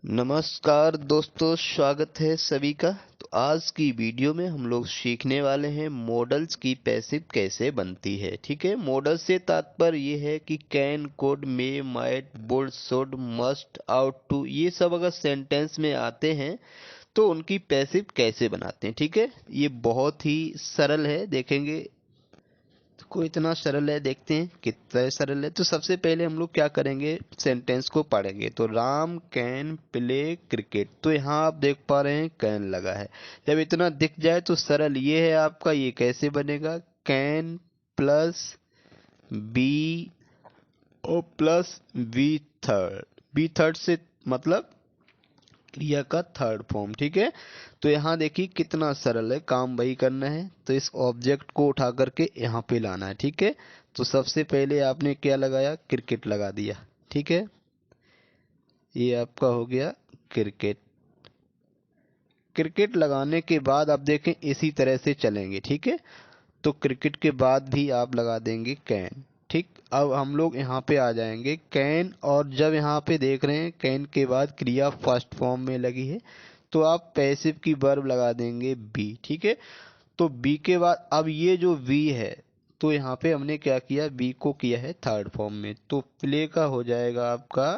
नमस्कार दोस्तों, स्वागत है सभी का। तो आज की वीडियो में हम लोग सीखने वाले हैं मॉडल्स की पैसिव कैसे बनती है। ठीक है, मॉडल से तात्पर्य ये है कि can, could, may, might, would, should, must, ought to, ये सब अगर सेंटेंस में आते हैं तो उनकी पैसिव कैसे बनाते हैं। ठीक है, ये बहुत ही सरल है, देखेंगे को इतना सरल है, देखते हैं कितना सरल है। तो सबसे पहले हम लोग क्या करेंगे, सेंटेंस को पढ़ेंगे। तो राम कैन प्ले क्रिकेट, तो यहाँ आप देख पा रहे हैं कैन लगा है। जब इतना दिख जाए तो सरल ये है आपका, ये कैसे बनेगा, कैन प्लस बी और plus V third. B third से मतलब क्रिया का थर्ड फॉर्म। ठीक है, तो यहाँ देखिए कितना सरल है, काम वही करना है। तो इस ऑब्जेक्ट को उठा करके यहाँ पे लाना है। ठीक है, तो सबसे पहले आपने क्या लगाया, क्रिकेट लगा दिया। ठीक है, ये आपका हो गया क्रिकेट। क्रिकेट लगाने के बाद आप देखें इसी तरह से चलेंगे। ठीक है, तो क्रिकेट के बाद भी आप लगा देंगे कैन। ठीक, अब हम लोग यहाँ पे आ जाएंगे कैन, और जब यहाँ पे देख रहे हैं कैन के बाद क्रिया फर्स्ट फॉर्म में लगी है तो आप पैसिव की वर्ब लगा देंगे बी। ठीक है, तो बी के बाद अब ये जो वी है, तो यहाँ पे हमने क्या किया, बी को किया है थर्ड फॉर्म में, तो प्ले का हो जाएगा आपका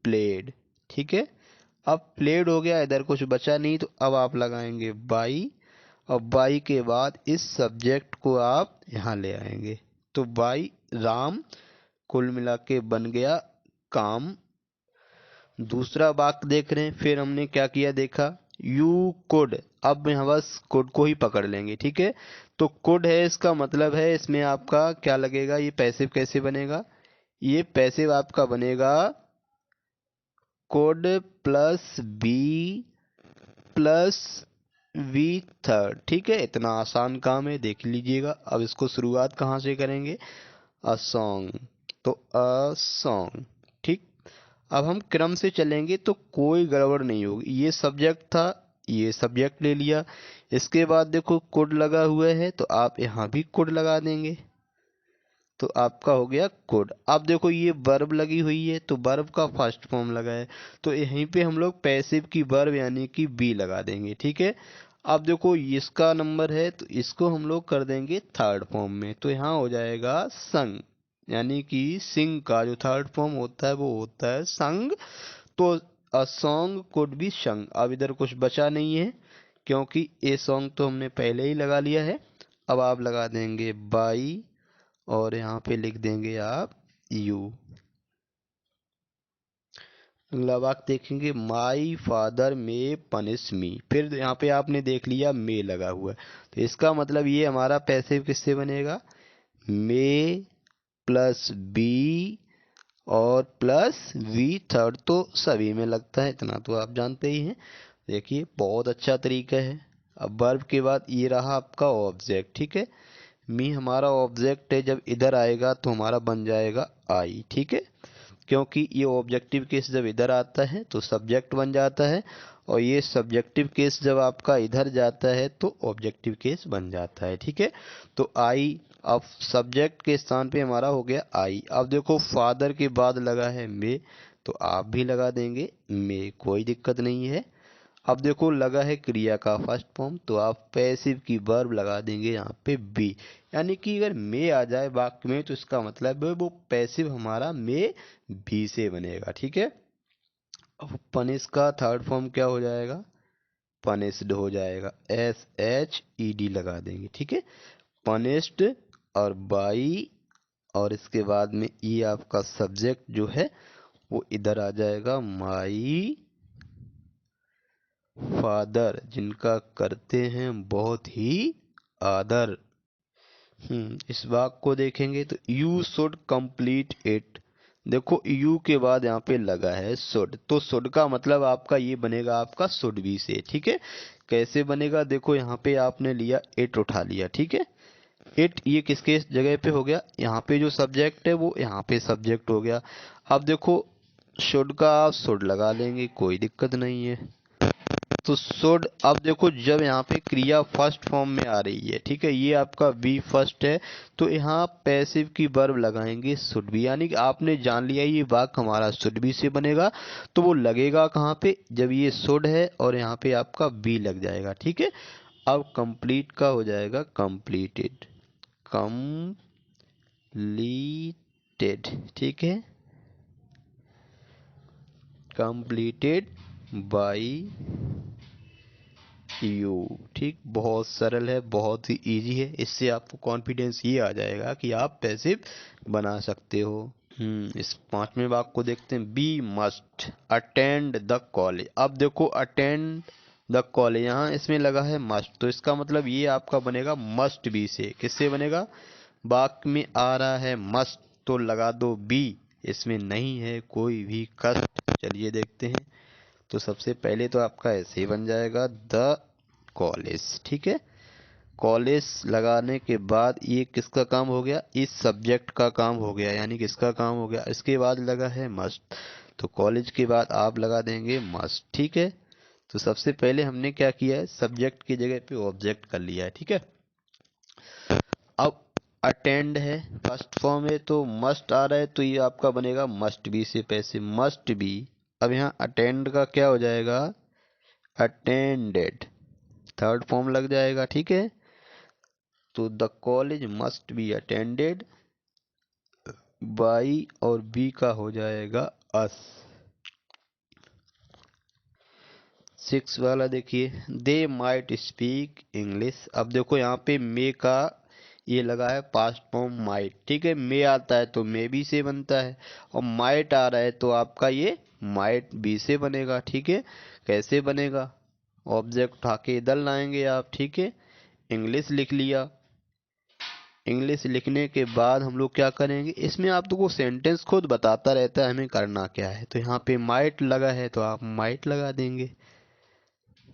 प्लेड। ठीक है, अब प्लेड हो गया, इधर कुछ बचा नहीं, तो अब आप लगाएंगे बाई, और बाई के बाद इस सब्जेक्ट को आप यहाँ ले आएंगे। तो बाई राम, कुल मिला के बन गया काम। दूसरा वाक्य देख रहे हैं, फिर हमने क्या किया देखा, यू कुड। अब यहाँ बस कुड को ही पकड़ लेंगे। ठीक है, तो कुड है, इसका मतलब है इसमें आपका क्या लगेगा, ये पैसिव कैसे बनेगा, ये पैसिव आपका बनेगा could plus be plus V third. ठीक है, इतना आसान काम है, देख लीजिएगा। अब इसको शुरुआत कहाँ से करेंगे, अ सॉन्ग, तो अ सॉन्ग। ठीक, अब हम क्रम से चलेंगे तो कोई गड़बड़ नहीं होगी। ये सब्जेक्ट था, ये सब्जेक्ट ले लिया, इसके बाद देखो कुड लगा हुआ है तो आप यहाँ भी कुड लगा देंगे, तो आपका हो गया कुड। अब देखो ये वर्ब लगी हुई है तो वर्ब का फर्स्ट फॉर्म लगा है, तो यहीं पे हम लोग पैसिव की वर्ब यानी कि बी लगा देंगे। ठीक है, अब देखो इसका नंबर है तो इसको हम लोग कर देंगे थर्ड फॉर्म में, तो यहाँ हो जाएगा संग, यानी कि सिंग का जो थर्ड फॉर्म होता है वो होता है संग। तो अ सॉन्ग कुड बी संग। अब इधर कुछ बचा नहीं है क्योंकि ए सॉन्ग तो हमने पहले ही लगा लिया है। अब आप लगा देंगे बाई, और यहाँ पे लिख देंगे आप यू। अगला वाक्य देखेंगे, माई फादर में पनिश मी। फिर यहाँ पे आपने देख लिया मे लगा हुआ है, तो इसका मतलब ये हमारा पैसिव किससे बनेगा, मे प्लस बी और प्लस वी थर्ड, तो सभी में लगता है, इतना तो आप जानते ही हैं। देखिए बहुत अच्छा तरीका है। अब वर्ब के बाद ये रहा आपका ऑब्जेक्ट। ठीक है, मी हमारा ऑब्जेक्ट है, जब इधर आएगा तो हमारा बन जाएगा आई। ठीक है, क्योंकि ये ऑब्जेक्टिव केस जब इधर आता है तो सब्जेक्ट बन जाता है, और ये सब्जेक्टिव केस जब आपका इधर जाता है तो ऑब्जेक्टिव केस बन जाता है। ठीक है, तो आई, अब सब्जेक्ट के स्थान पे हमारा हो गया आई। अब देखो फादर के बाद लगा है मे, तो आप भी लगा देंगे मे, कोई दिक्कत नहीं है। अब देखो लगा है क्रिया का फर्स्ट फॉर्म, तो आप पैसिव की वर्ब लगा देंगे यहाँ पे बी, यानी कि अगर मे आ जाए वाक्य में तो इसका मतलब है वो पैसिव हमारा मे बी से बनेगा। ठीक है, अब पनिश का थर्ड फॉर्म क्या हो जाएगा, पनिश्ड हो जाएगा, एस एच ई डी लगा देंगे। ठीक है, पनिश्ड, और बाई, और इसके बाद में ये आपका सब्जेक्ट जो है वो इधर आ जाएगा, माई फादर, जिनका करते हैं बहुत ही आदर। इस वाक्य को देखेंगे तो यू शुड कंप्लीट इट। देखो यू के बाद यहाँ पे लगा है शुड, तो शुड का मतलब आपका ये बनेगा आपका शुड बी से। ठीक है, कैसे बनेगा, देखो यहाँ पे आपने लिया इट, उठा लिया। ठीक है, इट ये किसके जगह पे हो गया, यहाँ पे जो सब्जेक्ट है वो यहाँ पे सब्जेक्ट हो गया। अब देखो शुड का आप शुड लगा लेंगे, कोई दिक्कत नहीं है। तो शुड, अब देखो जब यहाँ पे क्रिया फर्स्ट फॉर्म में आ रही है, ठीक है, ये आपका बी फर्स्ट है, तो यहाँ पैसिव की वर्ब लगाएंगे शुड बी, यानी कि आपने जान लिया ये वाक्य हमारा शुड बी से बनेगा। तो वो लगेगा कहाँ पे, जब ये शुड है और यहाँ पे आपका बी लग जाएगा, ठीक है। अब कंप्लीट का हो जाएगा कंप्लीटेड, कंप्लीटेड, ठीक है, कंप्लीटेड बाई यू। ठीक, बहुत सरल है, बहुत ही इजी है, इससे आपको कॉन्फिडेंस ये आ जाएगा कि आप पैसिव बना सकते हो। इस पांचवें वाक्य को देखते हैं। Be must attend the college. अब देखो अटेंड द कॉलेज, यहाँ इसमें लगा है मस्ट, तो इसका मतलब ये आपका बनेगा मस्ट बी से। किससे बनेगा, वाक्य में आ रहा है मस्ट तो लगा दो बी, इसमें नहीं है कोई भी कष्ट। चलिए देखते हैं। तो सबसे पहले तो आपका ऐसे ही बन जाएगा द कॉलेज, ठीक है। कॉलेज लगाने के बाद ये किसका काम हो गया, इस सब्जेक्ट का काम हो गया, यानी किसका काम हो गया, इसके बाद लगा है मस्ट, तो कॉलेज के बाद आप लगा देंगे मस्ट, ठीक है। तो सबसे पहले हमने क्या किया है, सब्जेक्ट की जगह पे ऑब्जेक्ट कर लिया है, ठीक है। अब अटेंड है, फर्स्ट फॉर्म है, तो मस्ट आ रहा है, तो ये आपका बनेगा मस्ट बी से पैसे, मस्ट बी। अब यहाँ अटेंड का क्या हो जाएगा, अटेंडेड, थर्ड फॉर्म लग जाएगा, ठीक है। तो the college must be attended by, और बी का हो जाएगा अस। 6 वाला देखिए, दे माइट स्पीक इंग्लिश। अब देखो यहाँ पे मे का ये लगा है पास्ट फॉर्म माइट, ठीक है। मे आता है तो मे बी से बनता है, और माइट आ रहा है तो आपका ये माइट बी से बनेगा, ठीक है। कैसे बनेगा, ऑब्जेक्ट उठा के इधर लाएंगे आप, ठीक है। इंग्लिश लिख लिया, इंग्लिश लिखने के बाद हम लोग क्या करेंगे, इसमें आप तो को सेंटेंस खुद बताता रहता है हमें करना क्या है। तो यहाँ पे माइट लगा है तो आप माइट लगा देंगे,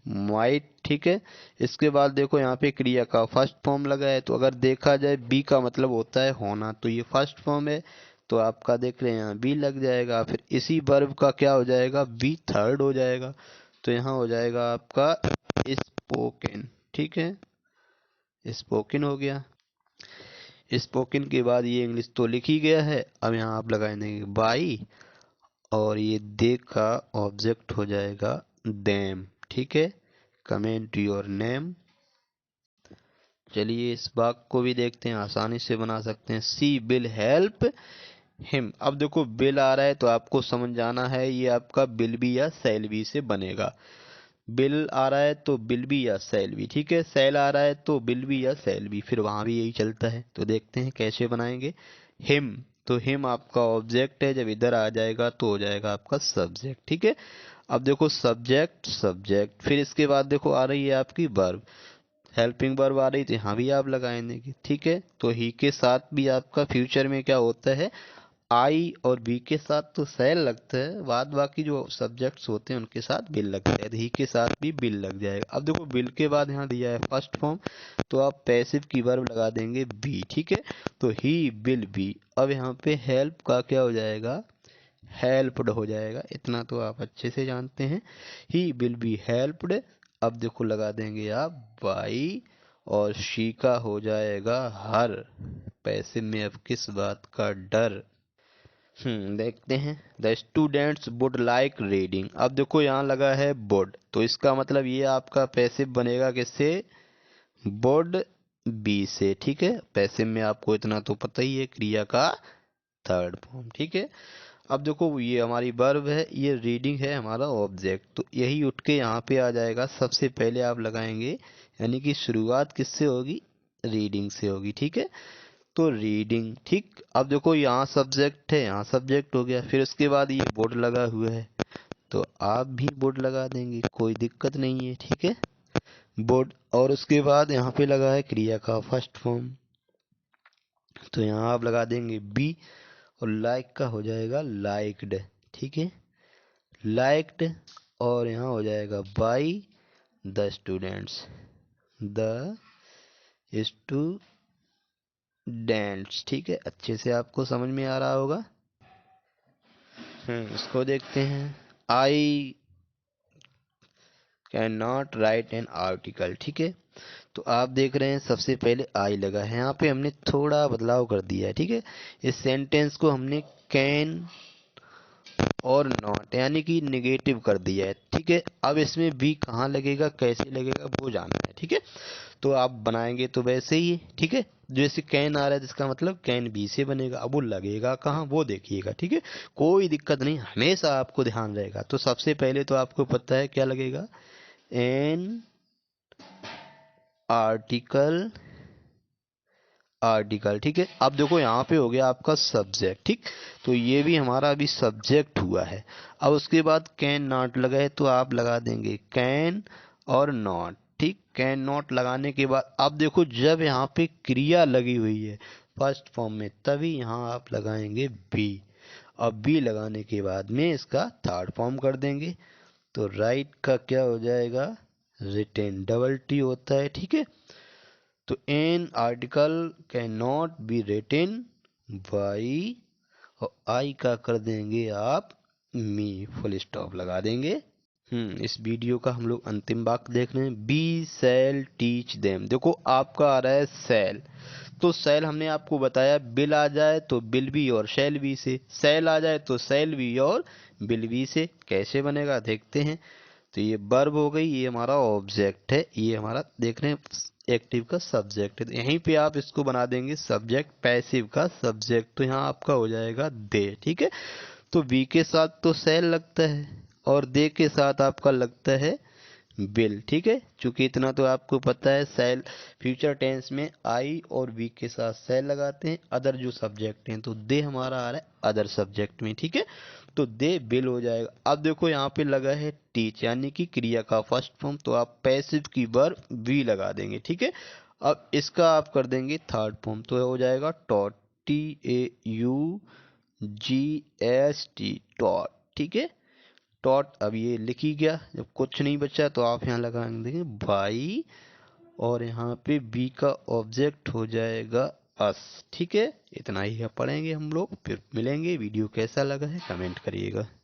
माइट, ठीक है। इसके बाद देखो यहाँ पे क्रिया का फर्स्ट फॉर्म लगा है, तो अगर देखा जाए बी का मतलब होता है होना, तो ये फर्स्ट फॉर्म है, तो आपका देख रहे हैं यहाँ बी लग जाएगा। फिर इसी वर्ब का क्या हो जाएगा, बी थर्ड हो जाएगा, तो यहाँ हो जाएगा आपका स्पोकन, ठीक है, स्पोकन हो गया। स्पोकन के बाद ये इंग्लिश तो लिख ही गया है, अब यहाँ आप लगा देंगे बाई, और ये दे का ऑब्जेक्ट हो जाएगा देम, ठीक है। Comment your name. चलिए इस वाक्य को भी देखते हैं, आसानी से बना सकते हैं। सी विल हेल्प हिम। अब देखो बिल आ रहा है तो आपको समझ जाना है ये आपका बिल बी या सेल बी से बनेगा। बिल आ रहा है तो बिल बी या सेल बी, ठीक है। सेल आ रहा है तो बिल बी या सेल बी, फिर वहां भी यही चलता है। तो देखते हैं कैसे बनाएंगे। हिम, तो हिम आपका ऑब्जेक्ट है, जब इधर आ जाएगा तो हो जाएगा आपका सब्जेक्ट, ठीक है। अब देखो सब्जेक्ट सब्जेक्ट, फिर इसके बाद देखो आ रही है आपकी वर्ब, हेल्पिंग वर्ब आ रही थी, यहाँ भी आप लगाएंगे, ठीक है। तो ही के साथ भी आपका फ्यूचर में क्या होता है, आई, और बी के साथ तो सेल लगता है, बाद बाकी जो सब्जेक्ट्स होते हैं उनके साथ बिल लगता है, तो ही के साथ भी बिल लग जाएगा। अब देखो बिल के बाद यहाँ दिया है फर्स्ट फॉर्म, तो आप पैसिव की वर्ब लगा देंगे बी, ठीक है। तो ही बिल बी, अब यहाँ पे हेल्प का क्या हो जाएगा, हेल्प्ड हो जाएगा, इतना तो आप अच्छे से जानते हैं, ही विल बी हेल्प्ड। अब देखो लगा देंगे आप बाई, और शी का हो जाएगा हर, पैसे में अब किस बात का डर। देखते हैं। The students would like reading. अब देखो यहाँ लगा है वुड, तो इसका मतलब ये आपका पैसिव बनेगा किससे, वुड बी से, ठीक है। पैसिव में आपको इतना तो पता ही है, क्रिया का थर्ड फॉर्म, ठीक है। अब देखो ये हमारी वर्ब है, ये रीडिंग है हमारा ऑब्जेक्ट, तो यही उठ के यहाँ पे आ जाएगा। सबसे पहले आप लगाएंगे, यानी कि शुरुआत किससे होगी, रीडिंग से होगी, ठीक है। तो रीडिंग, ठीक। अब देखो यहाँ सब्जेक्ट है, यहाँ सब्जेक्ट हो गया, फिर उसके बाद ये बोर्ड लगा हुआ है, तो आप भी बोर्ड लगा देंगे, कोई दिक्कत नहीं है, ठीक है, बोर्ड। और उसके बाद यहाँ पे लगा है क्रिया का फर्स्ट फॉर्म, तो यहाँ आप लगा देंगे बी, और लाइक का हो जाएगा लाइक्ड, ठीक है, लाइक्ड। और यहाँ हो जाएगा by the students, the students, ठीक है। अच्छे से आपको समझ में आ रहा होगा। इसको देखते हैं। I can not right an article. ठीक है, तो आप देख रहे हैं सबसे पहले आई लगा है, यहाँ पे हमने थोड़ा बदलाव कर दिया है। ठीक है, इस सेंटेंस को हमने कैन और नॉट यानी कि निगेटिव कर दिया है। ठीक है, अब इसमें बी कहाँ लगेगा, कैसे लगेगा, वो जानना है। ठीक है, तो आप बनाएंगे तो वैसे ही है। ठीक है, जैसे कैन आ रहा है जिसका मतलब कैन बी से बनेगा, अब वो लगेगा कहाँ वो देखिएगा। ठीक है, कोई दिक्कत नहीं, हमेशा आपको ध्यान रहेगा। तो सबसे पहले तो आपको पता है क्या लगेगा, एन आर्टिकल, आर्टिकल। ठीक है, अब देखो यहाँ पे हो गया आपका सब्जेक्ट। ठीक, तो ये भी हमारा अभी सब्जेक्ट हुआ है। अब उसके बाद कैन नॉट लगा है तो आप लगा देंगे कैन और नॉट। ठीक, कैन नॉट लगाने के बाद अब देखो जब यहाँ पे क्रिया लगी हुई है फर्स्ट फॉर्म में, तभी यहाँ आप लगाएंगे बी। अब बी लगाने के बाद में इसका थर्ड फॉर्म कर देंगे, तो राइट का क्या हो जाएगा, रिटेन, डबल टी होता है। ठीक है, तो an article can not be written by, और आई का कर देंगे आप मी, फुल स्टॉप लगा देंगे। इस वीडियो का हम लोग अंतिम वाक्य देख रहे हैं, बी सेल टीच देम। देखो आपका आ रहा है सेल, तो सेल हमने आपको बताया बिल आ जाए तो बिल बी और शेल बी से, सेल आ जाए तो सेल बी और बिल बी से। कैसे बनेगा देखते हैं। तो ये वर्ब हो गई, ये हमारा ऑब्जेक्ट है, ये हमारा देख रहे हैं एक्टिव का सब्जेक्ट है। तो यहीं पे आप इसको बना देंगे सब्जेक्ट, पैसिव का सब्जेक्ट, तो यहाँ आपका हो जाएगा दे। ठीक है, तो बी के साथ तो सेल लगता है और दे के साथ आपका लगता है बिल। ठीक है, चूंकि इतना तो आपको पता है, सेल फ्यूचर टेंस में आई और वी के साथ सेल लगाते हैं, अदर जो सब्जेक्ट हैं, तो दे हमारा आ रहा है अदर सब्जेक्ट में। ठीक है, तो दे बिल हो जाएगा। अब देखो यहाँ पे लगा है टीच यानी कि क्रिया का फर्स्ट फॉर्म, तो आप पैसिव की वर्ब वी लगा देंगे। ठीक है, अब इसका आप कर देंगे थर्ड फॉर्म, तो हो जाएगा taught, T A you G S T, taught. ठीक है, डॉट, अब ये लिख ही गया, जब कुछ नहीं बचा तो आप यहाँ लगा देंगे भाई, और यहाँ पे बी का ऑब्जेक्ट हो जाएगा अस। ठीक है, इतना ही है पढ़ेंगे हम लोग, फिर मिलेंगे। वीडियो कैसा लगा है कमेंट करिएगा।